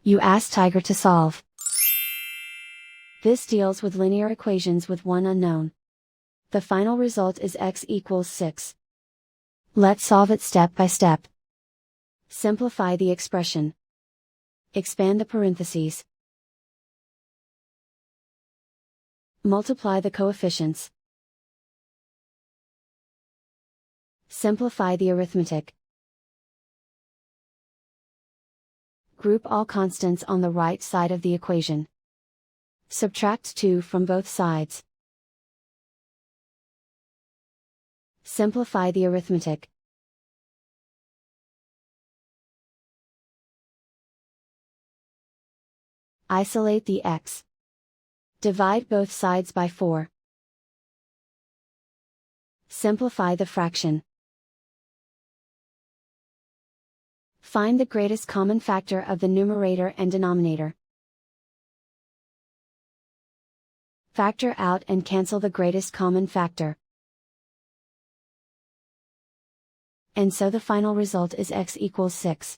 You ask Tiger to solve. This deals with linear equations with one unknown. The final result is x equals 6. Let's solve it step by step. Simplify the expression. Expand the parentheses. Multiply the coefficients. Simplify the arithmetic. Group all constants on the right side of the equation. Subtract 2 from both sides. Simplify the arithmetic. Isolate the x. Divide both sides by 4. Simplify the fraction. Find the greatest common factor of the numerator and denominator. Factor out and cancel the greatest common factor. And so the final result is x equals 6.